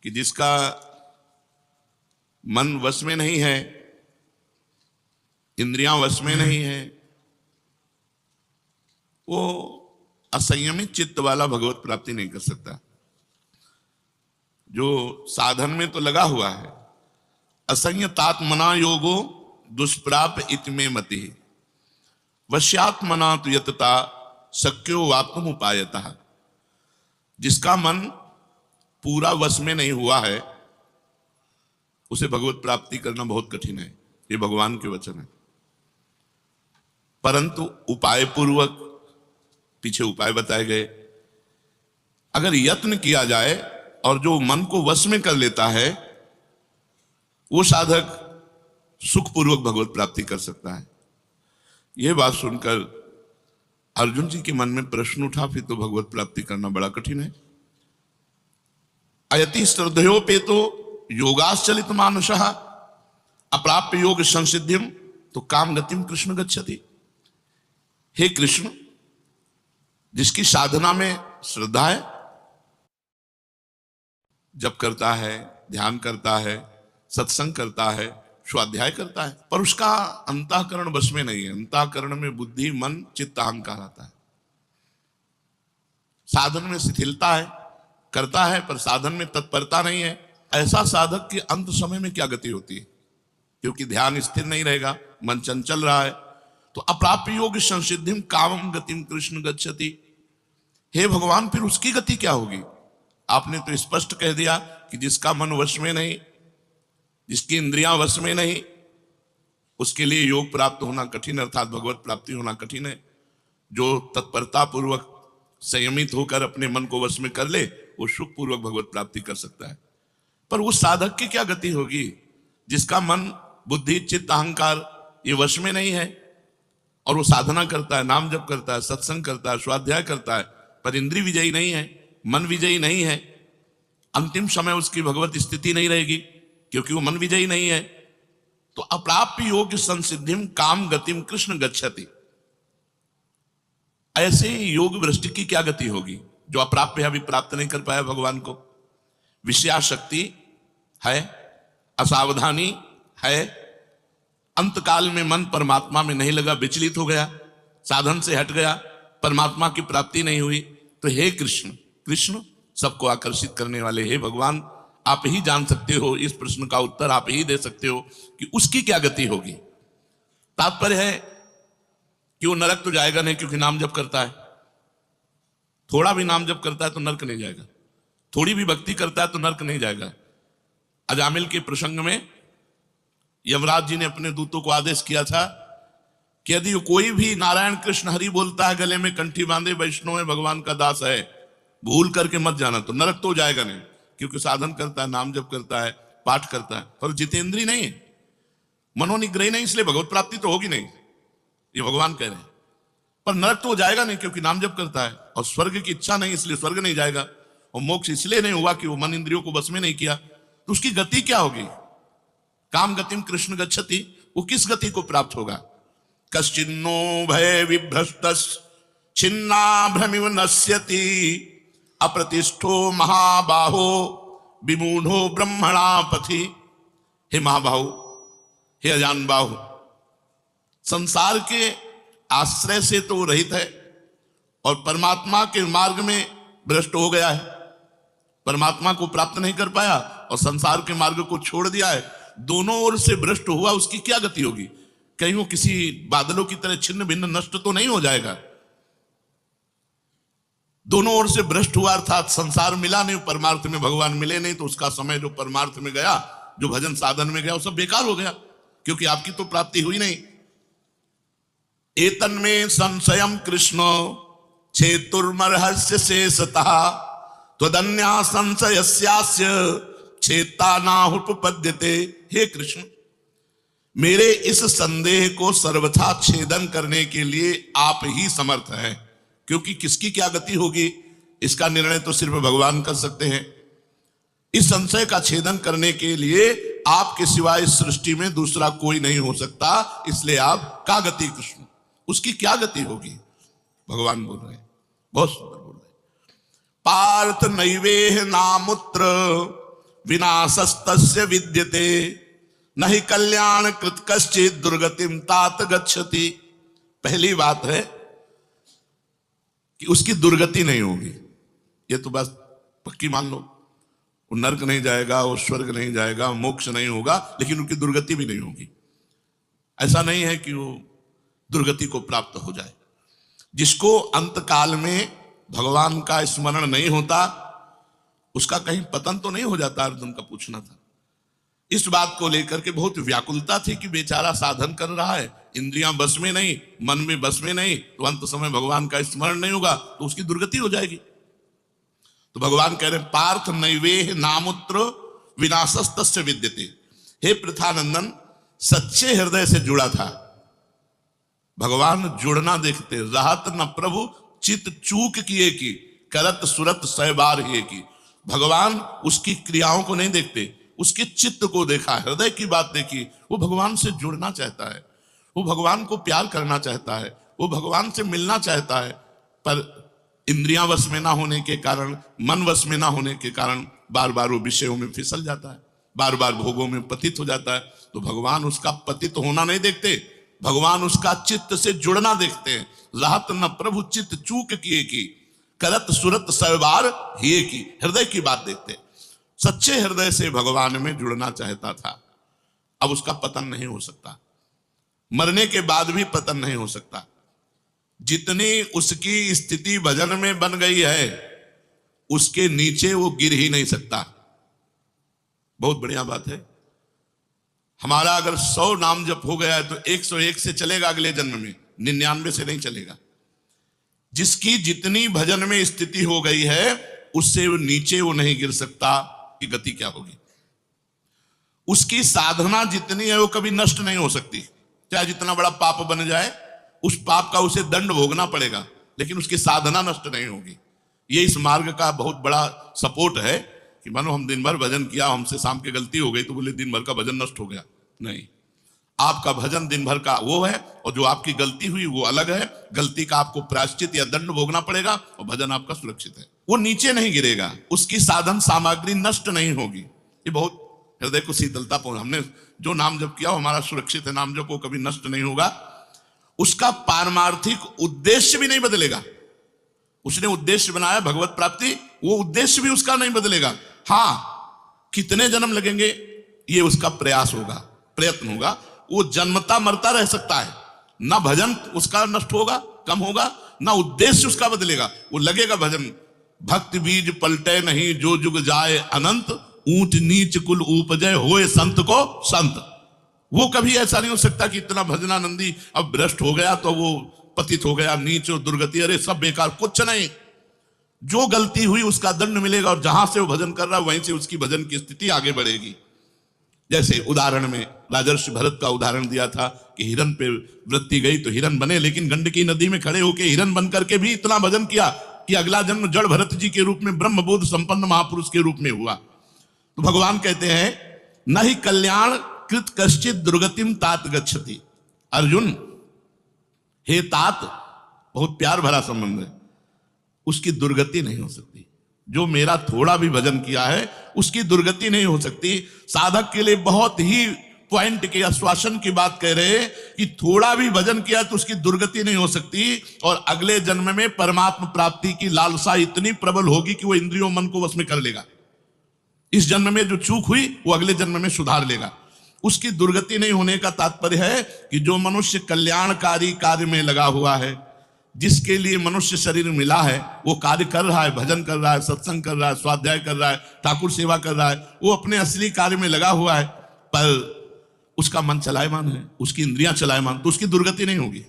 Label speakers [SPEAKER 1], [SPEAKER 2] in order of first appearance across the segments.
[SPEAKER 1] कि जिसका मन वश में नहीं है, इंद्रियां वश में नहीं है, वो असंयमित चित्त वाला भगवत प्राप्ति नहीं कर सकता। जो साधन में तो लगा हुआ है, असंयतात्मना योगो दुष्प्राप इतमे मति, वश्यात्मना तो यतता शक्यो वाप्तुम उपायतः। जिसका मन पूरा वश में नहीं हुआ है, उसे भगवत प्राप्ति करना बहुत कठिन है। ये भगवान के वचन है। परंतु उपाय पूर्वक, पीछे उपाय बताए गए, अगर यत्न किया जाए और जो मन को वश में कर लेता है, वो साधक सुखपूर्वक भगवत प्राप्ति कर सकता है। यह बात सुनकर अर्जुन जी के मन में प्रश्न उठा, फिर तो भगवत प्राप्ति करना बड़ा कठिन है। अयति श्रद्धयोपेतो योगाश्चलित मानसः अप्राप्य योग संसिद्धिम तो काम गतिम कृष्ण गच्छति। हे कृष्ण, जिसकी साधना में श्रद्धा है, जप करता है, ध्यान करता है, सत्संग करता है, स्वाध्याय करता है, पर उसका अंतःकरण बस में नहीं है। अंतःकरण में बुद्धि, मन, चित्त, अहंकार आता है। साधन में शिथिलता है, करता है पर साधन में तत्परता नहीं है। ऐसा साधक की अंत समय में क्या गति होती है? क्योंकि ध्यान स्थिर नहीं रहेगा, मन चंचल रहा है। तो अप्राप्य योग संसिद्धिम कामम गतिम कृष्ण गच्छति। हे भगवान, फिर उसकी गति क्या होगी? आपने तो स्पष्ट कह दिया कि जिसका मन वश में नहीं, जिसकी इंद्रियां वश में नहीं, उसके लिए योग प्राप्त होना कठिन, अर्थात भगवत प्राप्ति होना कठिन है। जो तत्परता पूर्वक संयमित होकर अपने मन को वश में कर ले, वो सुख पूर्वक भगवत प्राप्ति कर सकता है। पर उस साधक की क्या गति होगी जिसका मन, बुद्धि, चित्त, अहंकार ये वश में नहीं है, और वो साधना करता है, नाम जप करता है, सत्संग करता है, स्वाध्याय करता है, पर इंद्रिय विजयी नहीं है, मन विजयी नहीं है। अंतिम समय उसकी भगवत स्थिति नहीं रहेगी, क्योंकि वो मन विजयी नहीं है। तो अप्राप्य योग संसिद्धिम काम गतिम कृष्ण गच्छति। ऐसे योग भ्रष्ट की क्या गति होगी जो अप्राप्य अभी प्राप्त नहीं कर पाया भगवान को? विषयाशक्ति है, असावधानी है, अंतकाल में मन परमात्मा में नहीं लगा, विचलित हो गया, साधन से हट गया, परमात्मा की प्राप्ति नहीं हुई। तो हे कृष्ण, कृष्ण सबको आकर्षित करने वाले, हे भगवान, आप ही जान सकते हो, इस प्रश्न का उत्तर आप ही दे सकते हो कि उसकी क्या गति होगी। तात्पर्य है कि वो नरक तो जाएगा नहीं, क्योंकि नाम जप करता है। थोड़ा भी नाम जप करता है तो नरक नहीं जाएगा, थोड़ी भी भक्ति करता है तो नरक नहीं जाएगा। अजामिल के प्रसंग में यमराज जी ने अपने दूतों को आदेश किया था कि यदि कोई भी नारायण कृष्ण हरि बोलता है, गले में कंठी बांधे, वैष्णव है, भगवान का दास है, भूल करके मत जाना, तो नरक तो जाएगा नहीं, क्योंकि साधन करता है, नाम जप करता है, पाठ करता है, पर जितेंद्रिय नहीं है, मनोनिग्रही नहीं, इसलिए भगवत प्राप्ति तो होगी नहीं, ये भगवान कह रहे हैं। पर नरक तो जाएगा नहीं, क्योंकि नाम जप करता है, और स्वर्ग की इच्छा नहीं, इसलिए स्वर्ग नहीं जाएगा, और मोक्ष इसलिए नहीं हुआ कि वो मन इंद्रियों को बस में नहीं किया। तो उसकी गति क्या होगी? काम गतिम कृष्ण गच्छति। वो किस गति को प्राप्त होगा? कश्चिन्नो भय विभ्रष्टस् छिन्ना भ्रमिव नश्यति अप्रतिष्ठो महाबाहो विमूढ़ो ब्रह्मणा पथि। हे महाबाहु, हे अजान बाहु, संसार के आश्रय से तो रहित है और परमात्मा के मार्ग में भ्रष्ट हो गया है, परमात्मा को प्राप्त नहीं कर पाया और संसार के मार्ग को छोड़ दिया है। दोनों ओर से भ्रष्ट हुआ, उसकी क्या गति होगी? कहीं वो किसी बादलों की तरह छिन्न भिन्न नष्ट तो नहीं हो जाएगा? दोनों ओर से भ्रष्ट हुआ, अर्थात संसार मिला नहीं, परमार्थ में भगवान मिले नहीं, तो उसका समय जो परमार्थ में गया, जो भजन साधन में गया, वो सब बेकार हो गया, क्योंकि आपकी तो प्राप्ति हुई नहीं। एतन्मे संशयम कृष्ण छेतुर्मर्हस्य शेषतः त्वदन्या संशयस्यास्य छेता नाहुपपद्यते। हे कृष्ण, मेरे इस संदेह को सर्वथा छेदन करने के लिए आप ही समर्थ हैं, क्योंकि किसकी क्या गति होगी इसका निर्णय तो सिर्फ भगवान कर सकते हैं। इस संशय का छेदन करने के लिए आपके सिवाय इस सृष्टि में दूसरा कोई नहीं हो सकता, इसलिए आप का गति कृष्ण, उसकी क्या गति होगी? भगवान बोल रहे हैं, बहुत सुंदर बोल रहे हैं। पार्थ नैवेह नामुत्र विनाशस्तस्य विद्यते नहीं कल्याण कृत कश्चित दुर्गतिम तात गच्छति। पहली बात है कि उसकी दुर्गति नहीं होगी, ये तो बस पक्की मान लो। वो नरक नहीं जाएगा, वो स्वर्ग नहीं जाएगा, मोक्ष नहीं होगा, लेकिन उनकी दुर्गति भी नहीं होगी। ऐसा नहीं है कि वो दुर्गति को प्राप्त हो जाए। जिसको अंत काल में भगवान का स्मरण नहीं होता उसका कहीं पतन तो नहीं हो जाता, अर्जुन का पूछना था। इस बात को लेकर के बहुत व्याकुलता थी कि बेचारा साधन कर रहा है, इंद्रियां बस में नहीं, मन में बस में नहीं, तो अंत समय भगवान का स्मरण नहीं होगा तो उसकी दुर्गति हो जाएगी। तो भगवान कह रहे पार्थ नैवेह नामुत्र विनाशस्तस्य विद्यते। हे पृथानंदन, सच्चे हृदय से जुड़ा था, भगवान जुड़ना देखते, राहत न प्रभु चित चूक किए की करत सुरत सहबार ही की। भगवान उसकी क्रियाओं को नहीं देखते, उसके चित्त को देखा, हृदय की बात देखी। वो भगवान से जुड़ना चाहता है, वो भगवान को प्यार करना चाहता है, वो भगवान से मिलना चाहता है, पर इंद्रियां वश में ना होने के कारण, मन वश में ना होने के कारण बार बार वो विषयों में फिसल जाता है, बार बार भोगों में पतित हो जाता है। तो भगवान उसका पतित होना नहीं देखते, भगवान उसका चित्त से जुड़ना देखते हैं। राहत न प्रभु चित्त चूक किए की करत सुरत सहबार ही की। हृदय की बात देखते, सच्चे हृदय से भगवान में जुड़ना चाहता था। अब उसका पतन नहीं हो सकता, मरने के बाद भी पतन नहीं हो सकता। जितनी उसकी स्थिति भजन में बन गई है उसके नीचे वो गिर ही नहीं सकता। बहुत बढ़िया बात है। हमारा अगर 100 नाम जप हो गया है तो 101 से चलेगा अगले जन्म में, 99 से नहीं चलेगा। जिसकी जितनी भजन में स्थिति हो गई है उससे वो नीचे वो नहीं गिर सकता। की गति क्या होगी? उसकी साधना जितनी है वो कभी नष्ट नहीं हो सकती। चाहे जितना बड़ा पाप बन जाए, उस पाप का उसे दंड भोगना पड़ेगा, लेकिन उसकी साधना नष्ट नहीं होगी। ये इस मार्ग का बहुत बड़ा सपोर्ट है कि मानो हम दिन भर भजन किया, हमसे शाम की गलती हो गई तो बोले दिन भर का भजन नष्ट हो गया। नहीं, आपका भजन दिन भर का वो है और जो आपकी गलती हुई वो अलग है। गलती का आपको प्रायश्चित या दंड भोगना पड़ेगा और भजन आपका सुरक्षित है, वो नीचे नहीं गिरेगा, उसकी साधन सामग्री नष्ट नहीं होगी। ये बहुत हृदय को शीतलता पहुंच। हमने जो नाम जप किया हमारा सुरक्षित है, नाम जप वो कभी नष्ट नहीं होगा। उसका पारमार्थिक उद्देश्य भी नहीं बदलेगा। उसने उद्देश्य बनाया भगवत प्राप्ति, वो उद्देश्य भी उसका नहीं बदलेगा। हाँ, कितने जन्म लगेंगे ये उसका प्रयास होगा, प्रयत्न होगा। वो जन्मता मरता रह सकता है, ना भजन उसका नष्ट होगा, कम होगा, ना उद्देश्य उसका बदलेगा, वो लगेगा भजन। भक्ति बीज पलटे नहीं जो जुग जाए अनंत, ऊंच नीच कुल उपजय होए संत को संत। वो कभी ऐसा नहीं हो सकता कि इतना भजनानंदी अब भ्रष्ट हो गया तो वो पतित हो गया, नीच और दुर्गति, अरे सब बेकार, कुछ नहीं। जो गलती हुई उसका दंड मिलेगा और जहां से वो भजन कर रहा है वहीं से उसकी भजन की स्थिति आगे बढ़ेगी। जैसे उदाहरण में राजर्षि भरत का उदाहरण दिया था कि हिरन पे वृत्ति गई तो हिरन बने, लेकिन गंडकी नदी में खड़े होकर हिरन बन करके भी इतना भजन किया कि अगला जन्म जड़ भरत जी के रूप में ब्रह्मबोध संपन्न महापुरुष के रूप में हुआ। तो भगवान कहते हैं नहीं कल्याण कृत कश्चित दुर्गतिम तात गच्छति। अर्जुन, हे तात, बहुत प्यार भरा संबंध है, उसकी दुर्गति नहीं हो सकती। जो मेरा थोड़ा भी भजन किया है उसकी दुर्गति नहीं हो सकती। साधक के लिए बहुत ही पॉइंट के आश्वासन की बात कह रहे हैं कि थोड़ा भी भजन किया तो उसकी दुर्गति नहीं हो सकती, और अगले जन्म में परमात्मा प्राप्ति की लालसा इतनी प्रबल होगी कि वो इंद्रियों मन को वश में कर लेगा। इस जन्म में जो चूक हुई वो अगले जन्म में सुधार लेगा। उसकी दुर्गति नहीं होने का तात्पर्य है कि जो मनुष्य कल्याणकारी कार्य में लगा हुआ है, जिसके लिए मनुष्य शरीर मिला है, वो कार्य कर रहा है, भजन कर रहा है, सत्संग कर रहा है, स्वाध्याय कर रहा है, ठाकुर सेवा कर रहा है, वो अपने असली कार्य में लगा हुआ है, पर उसका मन चलायमान है, उसकी इंद्रियां चलायमान, तो उसकी दुर्गति नहीं होगी।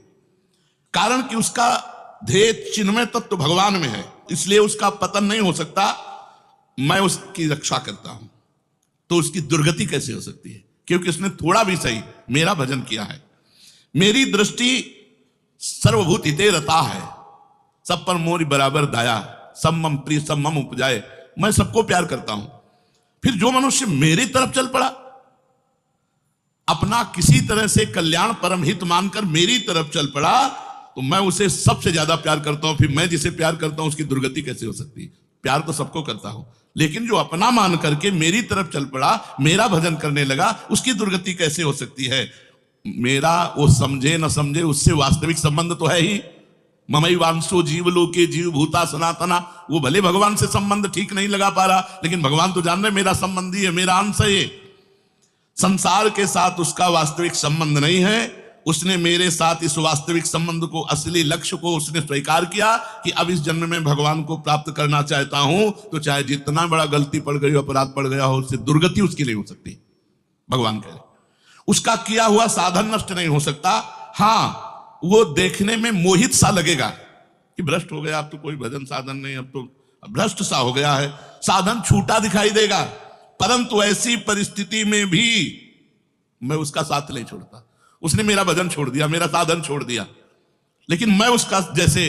[SPEAKER 1] कारण कि उसका ध्येय चिन्मय तत्व भगवान में है, इसलिए उसका पतन नहीं हो सकता। मैं उसकी रक्षा करता हूं, तो उसकी दुर्गति कैसे हो सकती है? क्योंकि उसने थोड़ा भी सही मेरा भजन किया है। मेरी दृष्टि सर्वभूत हिते रता है, सब पर मोरी बराबर दाया, सब मम प्रिय सब मम उपजाए। मैं सबको प्यार करता हूं। फिर जो मनुष्य मेरी तरफ चल पड़ा, अपना किसी तरह से कल्याण परम हित मानकर मेरी तरफ चल पड़ा, तो मैं उसे सबसे ज्यादा प्यार करता हूं। फिर मैं जिसे प्यार करता हूं उसकी दुर्गति कैसे हो सकती है? प्यार तो सबको करता हूं, लेकिन जो अपना मान करके मेरी तरफ चल पड़ा, मेरा भजन करने लगा, उसकी दुर्गति कैसे हो सकती है? मेरा वो समझे न समझे, उससे वास्तविक संबंध तो है ही। ममई वांसो जीव लोके जीव भूता सनातना, वो भले भगवान से संबंध ठीक नहीं लगा पा रहा, लेकिन भगवान तो जान रहे मेरा संबंधी है, मेरा अंश है। ये संसार के साथ उसका वास्तविक संबंध नहीं है। उसने मेरे साथ इस वास्तविक संबंध को, असली लक्ष्य को उसने स्वीकार किया कि अब इस जन्म में भगवान को प्राप्त करना चाहता हूं, तो चाहे जितना बड़ा गलती पड़ गई हो, अपराध पड़ गया हो, उससे दुर्गति उसकी नहीं हो सकती। भगवान कह रहे उसका किया हुआ साधन नष्ट नहीं हो सकता। हाँ, वो देखने में मोहित सा लगेगा कि भ्रष्ट हो गया, अब तो कोई भजन साधन नहीं, अब तो भ्रष्ट सा हो गया है, साधन छूटा दिखाई देगा। परंतु ऐसी परिस्थिति में भी मैं उसका साथ नहीं छोड़ता। उसने मेरा भजन छोड़ दिया, मेरा साधन छोड़ दिया, लेकिन मैं उसका, जैसे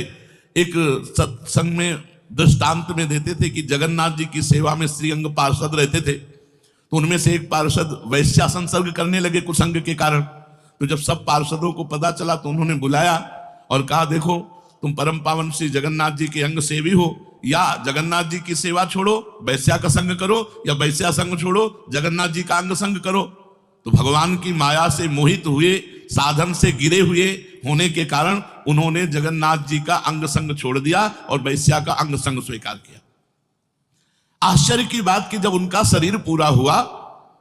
[SPEAKER 1] एक सत्संग में दृष्टांत में देते थे कि जगन्नाथ जी की सेवा में श्रीअंग पार्षद रहते थे, तो उनमें से एक पार्षद वैश्या संसर्ग करने लगे कुसंग के कारण। तो जब सब पार्षदों को पता चला तो उन्होंने बुलाया और कहा, देखो तुम परम पावन श्री जगन्नाथ जी के अंग सेवी हो, या जगन्नाथ जी की सेवा छोड़ो वैश्या का संग करो, या वैश्या संग छोड़ो जगन्नाथ जी का अंग संग करो। तो भगवान की माया से मोहित हुए, साधन से गिरे हुए होने के कारण उन्होंने जगन्नाथ जी का अंग संग छोड़ दिया और वैश्या का अंग संग स्वीकार किया। आश्चर्य की बात कि जब उनका शरीर पूरा हुआ,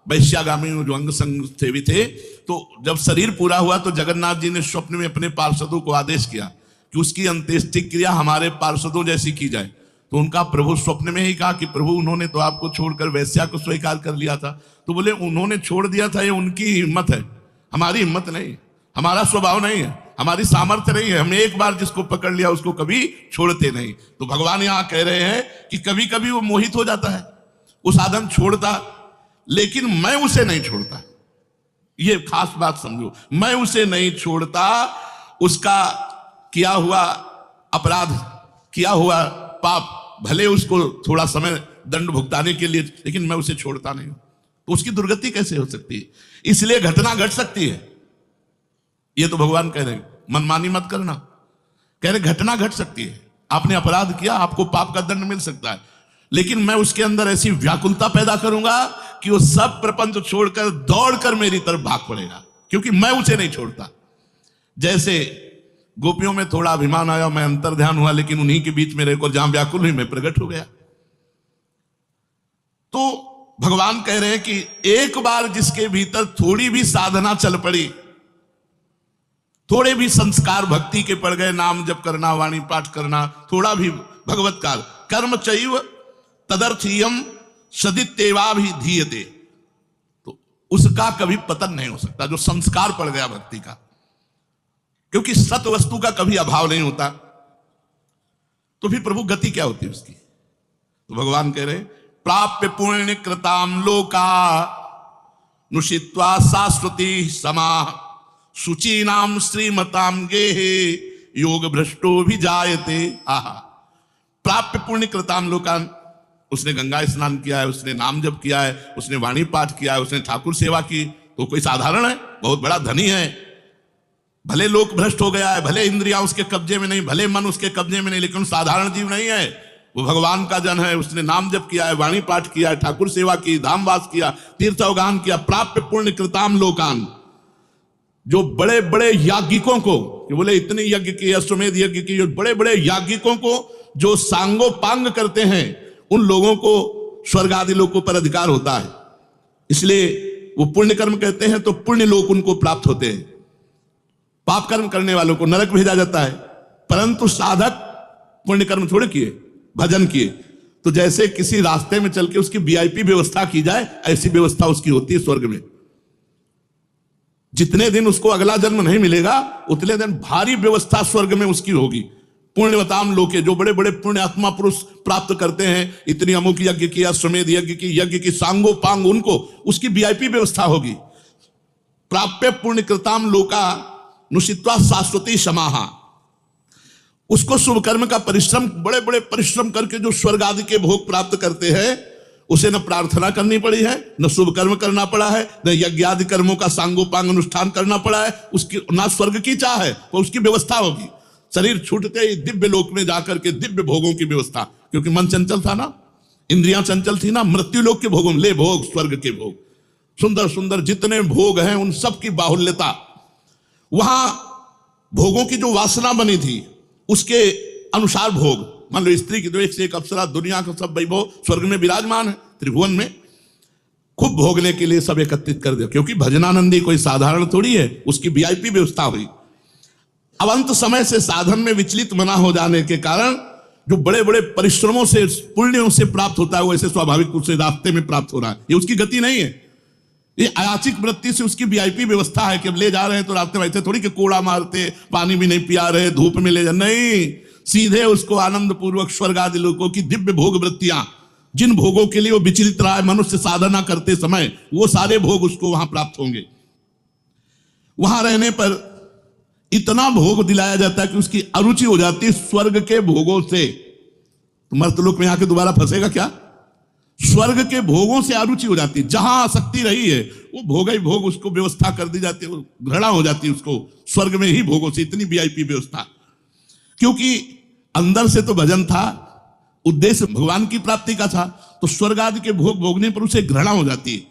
[SPEAKER 1] वैश्यागामी जो अंग संग सेवी थे, तो जब शरीर पूरा हुआ तो जगन्नाथ जी ने स्वप्न में अपने पार्षदों को आदेश किया कि उसकी अंत्येष्टि क्रिया हमारे पार्षदों जैसी की जाए। तो उनका प्रभु स्वप्न में ही कहा कि प्रभु उन्होंने तो आपको छोड़कर वैश्या को स्वीकार कर लिया था। तो बोले उन्होंने छोड़ दिया था, ये उनकी हिम्मत है, हमारी हिम्मत नहीं, हमारा स्वभाव नहीं है, हमारी सामर्थ्य नहीं है। हम एक बार जिसको पकड़ लिया उसको कभी छोड़ते नहीं। तो भगवान यहां कह रहे हैं कि कभी कभी वो मोहित हो जाता है, वो साधन छोड़ता, लेकिन मैं उसे नहीं छोड़ता। ये खास बात समझो, मैं उसे नहीं छोड़ता। उसका किया हुआ अपराध, किया हुआ पाप, भले उसको थोड़ा समय दंड भुगताने के लिए, लेकिन मैं उसे छोड़ता नहीं हूं। तो उसकी दुर्गति कैसे हो सकती है? इसलिए घटना घट सकती है। ये तो भगवान कह रहे हैं मनमानी मत करना, कह रहे घटना घट सकती है। आपने अपराध किया, आपको पाप का दंड मिल सकता है, लेकिन मैं उसके अंदर ऐसी व्याकुलता पैदा करूंगा कि वो सब प्रपंच छोड़कर दौड़कर मेरी तरफ भाग पड़ेगा, क्योंकि मैं उसे नहीं छोड़ता। जैसे गोपियों में थोड़ा अभिमान आया, मैं अंतर ध्यान हुआ, लेकिन उन्हीं के बीच में रहकर जहां व्याकुल हुई मैं प्रकट हो गया। तो भगवान कह रहे हैं कि एक बार जिसके भीतर थोड़ी भी साधना चल पड़ी, थोड़े भी संस्कार भक्ति के पड़ गए, नाम जप करना, वाणी पाठ करना, थोड़ा भी भगवत काल, कर्म चैव तदर्थीयम सदित्येवा भी धीयते, तो उसका कभी पतन नहीं हो सकता, जो संस्कार पड़ गया भक्ति का, क्योंकि सत वस्तु का कभी अभाव नहीं होता। तो फिर प्रभु गति क्या होती है उसकी? तो भगवान कह रहे प्राप्य पुण्य कृताम लोका नुषित्वा शाश्वती समा शुचि नाम श्रीमताम गेहे योग भ्रष्टो भी जायते। आहा, प्राप्य पुण्य कृताम लोकान, उसने गंगा स्नान किया है, उसने नाम जप किया है, उसने वाणी पाठ किया है, उसने ठाकुर सेवा की, तो कोई साधारण है? बहुत बड़ा धनी है। भले लोक भ्रष्ट हो गया है, भले इंद्रियां उसके कब्जे में नहीं, भले मन उसके कब्जे में नहीं, लेकिन साधारण जीव नहीं है, वो भगवान का जन है। उसने नाम जप किया है, वाणी पाठ किया है, ठाकुर सेवा की, धामवास किया, तीर्थ अवगान किया। प्राप्य पुण्य कृताम लोकान, जो बड़े बड़े याज्ञिकों को, बोले इतने यज्ञ किए, अश्वमेध यज्ञ किए, बड़े बड़े याज्ञिकों को जो सांगो पांग करते हैं, उन लोगों को स्वर्ग आदि लोकों पर अधिकार होता है। इसलिए वो पुण्य कर्म कहते हैं तो पुण्य लोक उनको प्राप्त होते हैं। पाप कर्म करने वालों को नरक भेजा जाता है। परंतु साधक पुण्य कर्म थोड़े किए, भजन किए, तो जैसे किसी रास्ते में चल के उसकी वीआईपी व्यवस्था की जाए, ऐसी व्यवस्था उसकी होती है स्वर्ग में। जितने दिन उसको अगला जन्म नहीं मिलेगा, उतने दिन भारी व्यवस्था स्वर्ग में उसकी होगी। पुण्यवताम लोके, जो बड़े बड़े पुण्य आत्मा पुरुष प्राप्त करते हैं, इतनी अमुक यज्ञ किया, अश्वमेध यज्ञ की सांगो पांग, उनको उसकी वीआईपी व्यवस्था होगी। प्राप्य पुण्य कृताम लोका नुषित्वा शाश्वती समाहा, उसको शुभ कर्म का परिश्रम, बड़े बड़े परिश्रम करके जो स्वर्ग आदि के भोग प्राप्त करते हैं, उसे न प्रार्थना करनी पड़ी है, न शुभ कर्म करना पड़ा है, न यज्ञ आदि कर्मों का सांगोपांग अनुष्ठान करना पड़ा है, उसकी ना स्वर्ग की चाह है, तो उसकी व्यवस्था होगी। शरीर छूटते ही दिव्य लोक में जाकर के दिव्य भोगों की व्यवस्था, क्योंकि मन चंचल था ना, इंद्रियां चंचल थी ना, मृत्यु लोक के भोगों में, ले भोग स्वर्ग के भोग, सुंदर सुंदर जितने भोग हैं उन सब की बाहुल्यता, वहां भोगों की जो वासना बनी थी उसके अनुसार भोग। मान लो स्त्री की तो एक से एक अप्सरा, दुनिया का सब वैभव स्वर्ग में विराजमान है, त्रिभुवन में खूब भोगने के लिए सब एकत्रित कर दिया, क्योंकि भजनानंदी कोई साधारण थोड़ी है, उसकी वीआईपी व्यवस्था हुई। अब अंत समय से साधन में विचलित मना हो जाने के कारण जो बड़े बड़े परिश्रमों से पुण्यों से प्राप्त होता है वो ऐसे स्वाभाविक रूप से रास्ते में प्राप्त हो रहा है, ये उसकी गति नहीं है, ये अयाचिक वृत्ति से उसकी वीआईपी व्यवस्था है कि अब ले जा रहे हैं तो रास्ते में ऐसे थोड़ी कि कोड़ा मारते, पानी भी नहीं पिया रहे, धूप में ले जा, नहीं, सीधे उसको आनंद पूर्वक स्वर्ग आदि लोगों की दिव्य भोग वृत्तियां, जिन भोगों के लिए वो विचलित रहा है मनुष्य साधना करते समय, वो सारे भोग उसको वहां प्राप्त होंगे। वहां रहने पर इतना भोग दिलाया जाता है कि उसकी अरुचि हो जाती है स्वर्ग के भोगों से। तो मर्तलोक में आके दोबारा फंसेगा क्या? स्वर्ग के भोगों से अरुचि हो जाती है, जहां आसक्ति रही है वो भोग ही भोग उसको व्यवस्था कर दी जाती है, घृणा हो जाती है उसको स्वर्ग में ही भोगों से, इतनी वीआईपी व्यवस्था। क्योंकि अंदर से तो भजन था, उद्देश्य भगवान की प्राप्ति का था, तो स्वर्ग आदि के भोग भोगने पर उसे घृणा हो जाती है।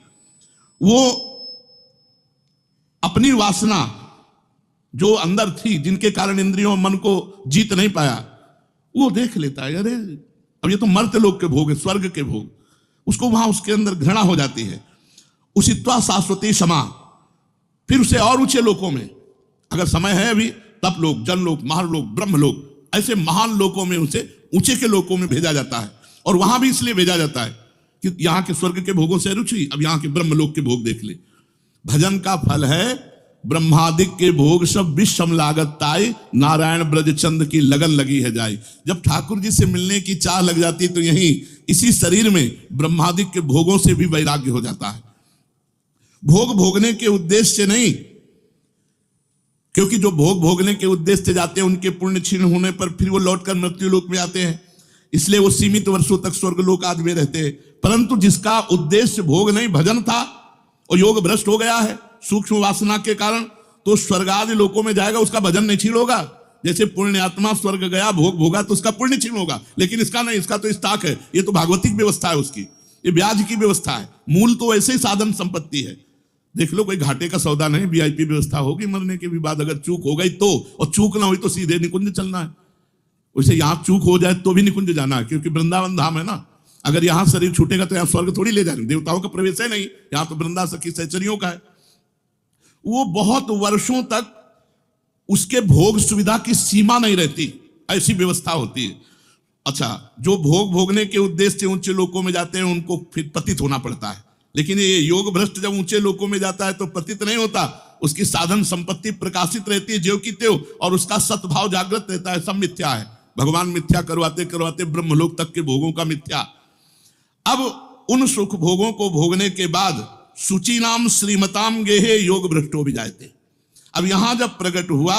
[SPEAKER 1] वो अपनी वासना जो अंदर थी, जिनके कारण इंद्रियों मन को जीत नहीं पाया, वो देख लेता है, अरे अब ये तो मर्त्य लोक के भोग है, स्वर्ग के भोग, उसको वहां उसके अंदर घृणा हो जाती है। उसित्वा शाश्वती क्षमा, फिर उसे और ऊंचे लोकों में, अगर समय है अभी, तप लोक, जनलोक, महालोक, ब्रह्मलोक, ऐसे महान लोकों में उसे ऊंचे के लोकों में भेजा जाता है। और वहां भी इसलिए भेजा जाता है कि यहां के स्वर्ग के भोगों से रुचि, अब यहां के ब्रह्मलोक के भोग देख ले। भजन का फल है ब्रह्मादिक के भोग सब विषम लागत ताई, नारायण ब्रज चंद की लगन लगी है जाए। जब ठाकुर जी से मिलने की चाह लग जाती है तो यहीं इसी शरीर में ब्रह्मादिक के भोगों से भी वैराग्य हो जाता है। भोग भोगने के उद्देश्य से नहीं, क्योंकि जो भोग भोगने के उद्देश्य से जाते हैं उनके पुण्य क्षीण होने पर फिर वो लौटकर मृत्यु लोक में आते हैं, इसलिए वो सीमित वर्षों तक स्वर्ग लोक आदि में रहते हैं। परंतु जिसका उद्देश्य भोग नहीं भजन था और योग भ्रष्ट हो गया है सूक्ष्म वासना के कारण, तो स्वर्ग आदि लोकों में जाएगा, उसका भजन नहीं छीन होगा। जैसे पुण्य आत्मा स्वर्ग गया भोग भोगा तो उसका पुण्य छीन होगा, लेकिन इसका नहीं, इसका तो स्टॉक है, ये तो भागवतिक व्यवस्था है उसकी, ये ब्याज की व्यवस्था है, मूल तो ऐसे ही साधन संपत्ति है। देख लो, कोई घाटे का सौदा नहीं, वीआईपी व्यवस्था होगी मरने के भी बाद, अगर चूक हो गई तो, और चूक ना हुई तो सीधे निकुंज चलना है। वैसे यहां चूक हो जाए तो भी निकुंज जाना है, क्योंकि वृंदावन धाम है ना, अगर यहां शरीर छूटेगा तो यहां स्वर्ग थोड़ी ले जाएंगे, देवताओं का प्रवेश है नहीं, यहां तो वृंदा सखी सहचरियों का है। वो बहुत वर्षों तक उसके भोग सुविधा की सीमा नहीं रहती, ऐसी व्यवस्था होती है। अच्छा, जो भोग भोगने के उद्देश्य से ऊंचे लोकों में जाते हैं उनको फिर पतित होना पड़ता है, लेकिन ये योग भ्रष्ट जब ऊंचे लोकों में जाता है तो पतित नहीं होता, उसकी साधन संपत्ति प्रकाशित रहती है ज्यों की त्यों, और उसका सत्भाव जागृत रहता है। सब मिथ्या है, भगवान मिथ्या करवाते करवाते ब्रह्मलोक तक के भोगों का मिथ्या। अब उन सुख भोगों को भोगने के बाद सुचि नाम श्रीमताम गेहे योग भ्रष्टो भी जाते। अब यहां जब प्रकट हुआ,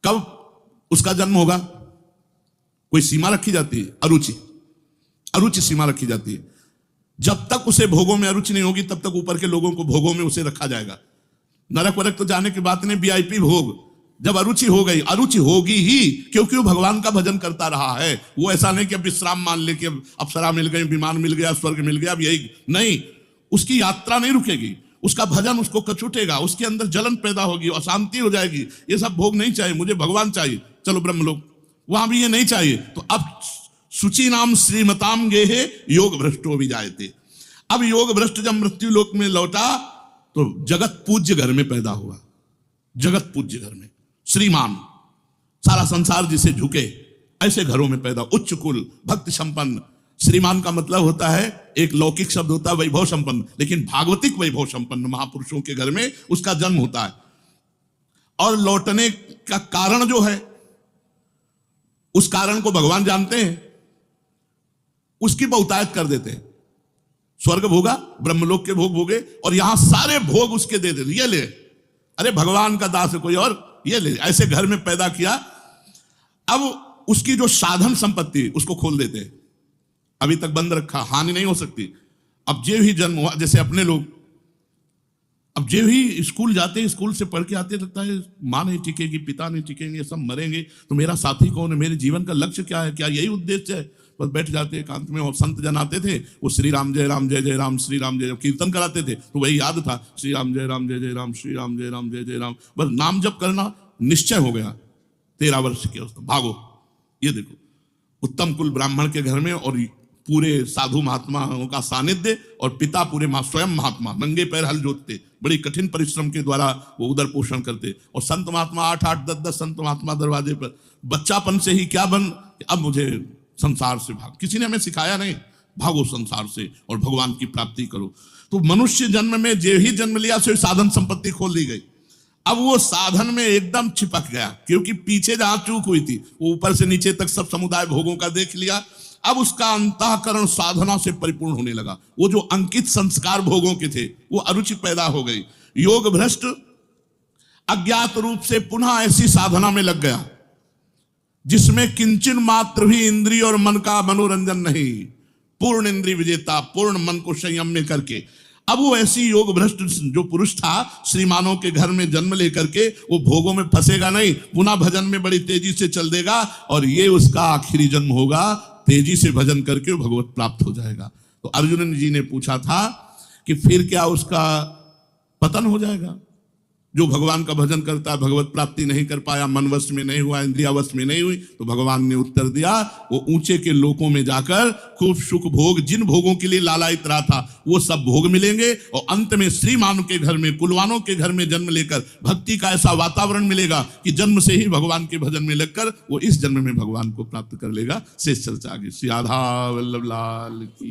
[SPEAKER 1] कब उसका जन्म होगा, कोई सीमा रखी जाती है, अरुचि, अरुचि सीमा रखी जाती है। जब तक उसे भोगों में अरुचि नहीं होगी तब तक ऊपर के लोगों को भोगों में उसे रखा जाएगा। नरक वरक तो जाने की बात नहीं, वीआईपी भोग। जब अरुचि हो गई, अरुचि होगी ही, क्योंकि वो भगवान का भजन करता रहा है। वो ऐसा नहीं कि अब विश्राम मान ले कि अब अप्सरा मिल गई, विमान मिल गया, स्वर्ग मिल गया, अब यही नहीं, उसकी यात्रा नहीं रुकेगी, उसका भजन उसको कछुटेगा, उसके अंदर जलन पैदा होगी, अशांति हो जाएगी। ये सब भोग नहीं चाहिए, मुझे भगवान चाहिए, चलो ब्रह्मलोक, वहां भी ये नहीं चाहिए। तो अब सुचि नाम श्रीमताम गेहे योग भ्रष्टो भी जायते। अब योग भ्रष्ट जब मृत्यु लोक में लौटा तो जगत पूज्य घर में पैदा हुआ, जगत पूज्य घर में, श्रीमान, सारा संसार जिसे झुके, ऐसे घरों में पैदा, उच्च कुल, भक्ति संपन्न। श्रीमान का मतलब होता है, एक लौकिक शब्द होता है वैभव संपन्न, लेकिन भागवतिक वैभव संपन्न महापुरुषों के घर में उसका जन्म होता है। और लौटने का कारण जो है, उस कारण को भगवान जानते हैं, उसकी बहुतायत कर देते हैं। स्वर्ग भोगा, ब्रह्मलोक के भोग भोगे, और यहां सारे भोग उसके दे दे, ये ले, अरे भगवान का दास है कोई और, ये ले, ऐसे घर में पैदा किया। अब उसकी जो साधन संपत्ति उसको खोल देते हैं, अभी तक बंद रखा, हानि नहीं हो सकती। अब जे ही जन्म हुआ, जैसे अपने लोग, अब जे ही स्कूल जाते हैं, स्कूल से पढ़ के आते, लगता है माँ नहीं टिकेगी, पिता नहीं टिकेंगे, सब मरेंगे, तो मेरा साथी कौन है, मेरे जीवन का लक्ष्य क्या है, क्या यही उद्देश्य है। बस बैठ जाते एकांत में, और संत जन आते थे, वो श्री राम जय राम जय जय राम श्री राम जय, कीर्तन कराते थे तो वही याद था, श्री राम जय राम जय जय राम श्री राम जय राम जय जय राम, बस नाम जप करना निश्चय हो गया। 13 वर्ष के उसको भागो। ये देखो उत्तम कुल ब्राह्मण के घर में, और पूरे साधु महात्माओं का सानिध्य, और पिता पूरे स्वयं महात्मा नंगे पैर हल जोतते, बड़ी कठिन परिश्रम के द्वारा वो उदर पोषण करते, और संत महात्मा 8-8 10-10 संत महात्मा दरवाजे पर। बच्चापन से ही क्या बन, अब मुझे संसार से भाग, किसी ने हमें सिखाया नहीं, भागो संसार से और भगवान की प्राप्ति करो। तो मनुष्य जन्म में जो ही जन्म लिया सो साधन संपत्ति खोल दी गई। अब वो साधन में एकदम चिपक गया, क्योंकि पीछे जहां चूक हुई थी वो ऊपर से नीचे तक सब समुदाय भोगों का देख लिया। अब उसका अंतःकरण साधना से परिपूर्ण होने लगा। वो जो अंकित संस्कार भोगों के थे वो अरुचि पैदा हो गई। योग भ्रष्ट अज्ञात रूप से पुनः ऐसी साधना में लग गया जिसमें किंचन मात्र भी इंद्रिय और मन का मनोरंजन नहीं, पूर्ण इंद्रिय विजेता, पूर्ण मन को संयम में करके। अब वो ऐसी योग भ्रष्ट जो पुरुष था, श्रीमानों के घर में जन्म लेकर के वो भोगों में फंसेगा नहीं, पुनः भजन में बड़ी तेजी से चल देगा, और ये उसका आखिरी जन्म होगा। तेजी से भजन करके वो भगवत प्राप्त हो जाएगा। तो अर्जुन जी ने पूछा था कि फिर क्या उसका पतन हो जाएगा? जो भगवान का भजन करता है, भगवत प्राप्ति नहीं कर पाया, मन वश में नहीं हुआ, इंद्रिया वश में नहीं हुई, तो भगवान ने उत्तर दिया, वो ऊंचे के लोकों में जाकर खूब सुख भोग, जिन भोगों के लिए लालायित रहा था वो सब भोग मिलेंगे, और अंत में श्रीमान के घर में, कुलवानों के घर में जन्म लेकर भक्ति का ऐसा वातावरण मिलेगा कि जन्म से ही भगवान के भजन में लगकर वो इस जन्म में भगवान को प्राप्त कर लेगा। शेष चर्चा आगे। श्री राधा वल्लभ लाल की।